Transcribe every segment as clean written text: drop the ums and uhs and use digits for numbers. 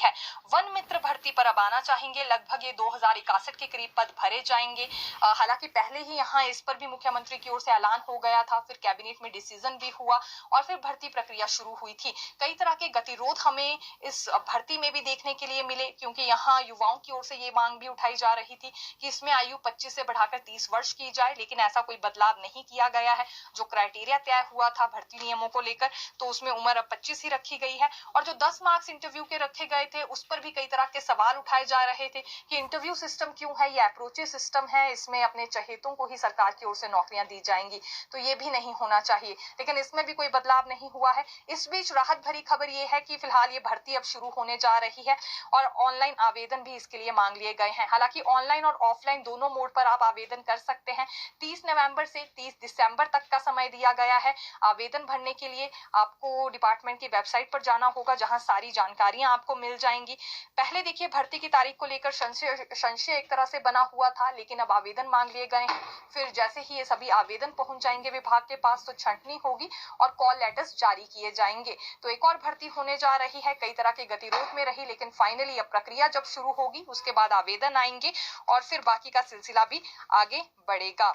है। वन मित्र भर्ती पर अब आना चाहेंगे, लगभग ये 2061 के करीब पद भरे जाएंगे। हालांकि पहले ही यहाँ इस पर भी मुख्यमंत्री की ओर से ऐलान हो गया था, फिर कैबिनेट में डिसीजन भी हुआ और फिर भर्ती प्रक्रिया शुरू हुई थी। कई तरह के गतिरोध हमें इस भर्ती में भी देखने के लिए मिले, क्योंकि यहाँ युवाओं की ओर से ये मांग भी उठाई जा रही थी कि इसमें आयु 25 से बढ़ाकर 30 वर्ष की जाए, लेकिन ऐसा कोई बदलाव नहीं किया गया है। जो क्राइटेरिया तय हुआ था भर्ती नियमों को लेकर, तो उसमें उम्र अब 25 ही रखी गई है। और जो 10 मार्क्स इंटरव्यू के रखे गए थे, उस पर भी कई तरह के सवाल उठाए जा रहे थे कि इंटरव्यू सिस्टम क्यों है, ये अप्रोचेस सिस्टम है, इसमें अपने चहेतों को ही सरकार की ओर से नौकरियां दी जाएंगी, तो ये भी नहीं होना चाहिए। लेकिन इसमें भी कोई बदलाव नहीं हुआ है। इस बीच राहत भरी खबर ये है कि फिलहाल ये भर्ती अब शुरू होने जा रही है और ऑनलाइन आवेदन भी इसके लिए मांग लिए गए हैं। हालांकि ऑनलाइन और ऑफलाइन दोनों मोड पर आप आवेदन कर सकते हैं। 30 नवंबर से 30 दिसंबर तक का समय दिया गया है आवेदन भरने के लिए। आपको डिपार्टमेंट की वेबसाइट पर जाना होगा, जहां सारी जानकारियां आपको मिल जाएंगी। पहले देखिए भर्ती की तारीख को लेकर संशय एक तरह से बना हुआ था, लेकिन अब आवेदन मांग लिए गए हैं। फिर जैसे ही ये सभी आवेदन पहुंच जाएंगे विभाग के पास, तो छंटनी होगी और कॉल लेटर्स जारी किए जाएंगे। तो एक और भर्ती होने जा रही है, कई तरह के गतिरोध में रही, लेकिन फाइनली अब प्रक्रिया जब शुरू होगी उसके बाद आवेदन आएंगे और फिर बाकी का सिलसिला भी आगे बढ़ेगा।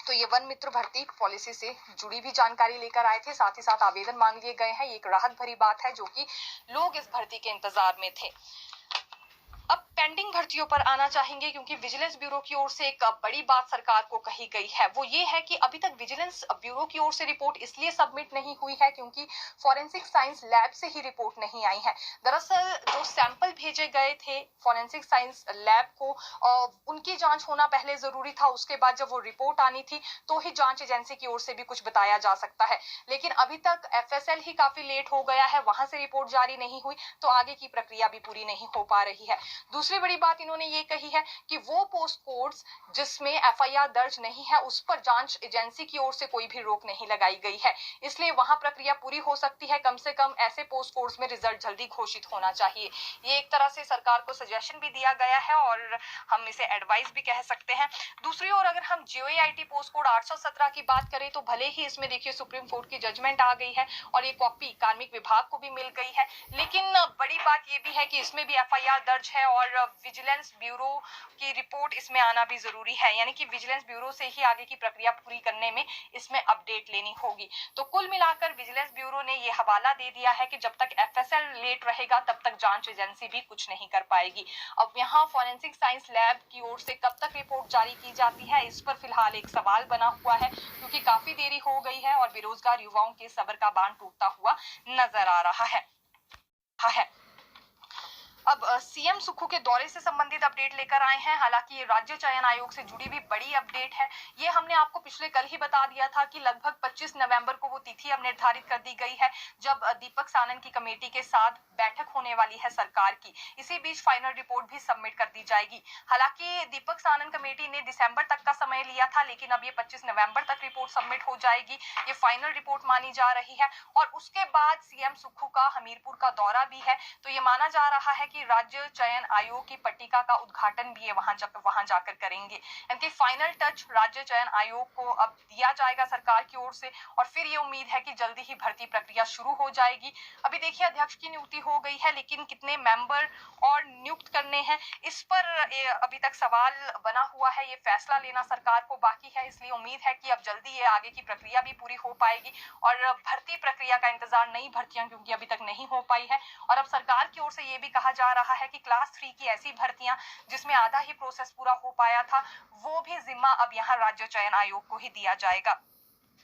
तो ये वन मित्र भर्ती पॉलिसी से जुड़ी भी जानकारी लेकर आए थे, साथ ही साथ आवेदन मांग लिए गए हैं। ये एक राहत भरी बात है, जो कि लोग इस भर्ती के इंतजार में थे। अब पेंडिंग भर्तियों पर आना चाहेंगे, क्योंकि विजिलेंस ब्यूरो की ओर से एक बड़ी बात सरकार को कही गई है। वो ये है कि अभी तक विजिलेंस ब्यूरो की ओर से रिपोर्ट इसलिए सबमिट नहीं हुई है क्योंकि फॉरेंसिक साइंस लैब से ही रिपोर्ट नहीं आई है। दरअसल जो सैंपल भेजे गए थे फॉरेंसिक साइंस लैब को, उनकी जांच होना पहले जरूरी था। उसके बाद जब वो रिपोर्ट आनी थी तो ही जांच एजेंसी की ओर से भी कुछ बताया जा सकता है। लेकिन अभी तक एफएसएल ही काफी लेट हो गया है, वहां से रिपोर्ट जारी नहीं हुई, तो आगे की प्रक्रिया भी पूरी नहीं हो पा रही है। दूसरी बड़ी बात इन्होंने ये कही है कि वो पोस्ट कोड्स जिसमें एफआईआर दर्ज नहीं है, उस पर जांच एजेंसी की ओर से कोई भी रोक नहीं लगाई गई है, इसलिए वहां प्रक्रिया पूरी हो सकती है। कम से कम ऐसे पोस्ट कोड्स में रिजल्ट जल्दी घोषित होना चाहिए। ये एक तरह से सरकार को सजेशन भी दिया गया है और हम इसे एडवाइस भी कह सकते हैं। दूसरी ओर अगर हम जीओआईटी पोस्ट कोड 817 की बात करें, तो भले ही इसमें देखिए सुप्रीम कोर्ट की जजमेंट आ गई है और ये कॉपी कार्मिक विभाग को भी मिल गई है, लेकिन बड़ी बात ये भी है कि इसमें भी एफआईआर दर्ज है और विजिलेंस ब्यूरो की रिपोर्ट इसमें आना भी जरूरी है। यानी कि विजिलेंस ब्यूरो से ही आगे की प्रक्रिया पूरी करने में इसमें अपडेट लेनी होगी। तो कुल मिलाकर विजिलेंस ब्यूरो ने ये हवाला दे दिया है कि जब तक एफएसएल लेट रहेगा तब तक जांच एजेंसी भी कुछ नहीं कर पाएगी। अब यहाँ फॉरेंसिक साइंस लैब की ओर से कब तक रिपोर्ट जारी की जाती है, इस पर फिलहाल एक सवाल बना हुआ है, क्योंकि काफी देरी हो गई है और बेरोजगार युवाओं के सब्र का बांध टूटता हुआ नजर आ रहा है। अब सीएम सुक्खू के दौरे से संबंधित अपडेट लेकर आए हैं। हालांकि ये राज्य चयन आयोग से जुड़ी भी बड़ी अपडेट है। ये हमने आपको पिछले कल ही बता दिया था कि लगभग 25 नवंबर को वो तिथि अब निर्धारित कर दी गई है जब दीपक सानन की कमेटी के साथ बैठक होने वाली है सरकार की। इसी बीच फाइनल रिपोर्ट भी सबमिट कर दी जाएगी। हालांकि दीपक सानन कमेटी ने दिसंबर तक का समय लिया था, लेकिन अब ये 25 नवंबर तक रिपोर्ट सबमिट हो जाएगी। ये फाइनल रिपोर्ट मानी जा रही है और उसके बाद सीएम सुक्खू का हमीरपुर का दौरा भी है। तो ये माना जा रहा है कि राज्य चयन आयोग की पट्टिका का उद्घाटन भी ये वहां जाकर करेंगे। यानी फाइनल टच राज्य चयन आयोग को अब दिया जाएगा सरकार की ओर से और फिर ये उम्मीद है कि जल्दी ही भर्ती प्रक्रिया शुरू हो जाएगी। अभी देखिए अध्यक्ष की नियुक्ति हो गई है, लेकिन कितने मेंबर और नियुक्त करने हैं इस पर अभी तक सवाल बना हुआ है। ये फैसला लेना सरकार को बाकी है, इसलिए उम्मीद है कि अब जल्दी ये आगे की प्रक्रिया भी पूरी हो पाएगी और भर्ती प्रक्रिया का इंतजार, नई भर्तियां क्योंकि अभी तक नहीं हो पाई है। और अब सरकार की ओर से ये भी कहा जा रहा है कि क्लास 3 की ऐसी भर्तियां जिसमें आधा ही प्रोसेस पूरा हो पाया था, वो भी जिम्मा अब यहाँ राज्य चयन आयोग को ही दिया जाएगा।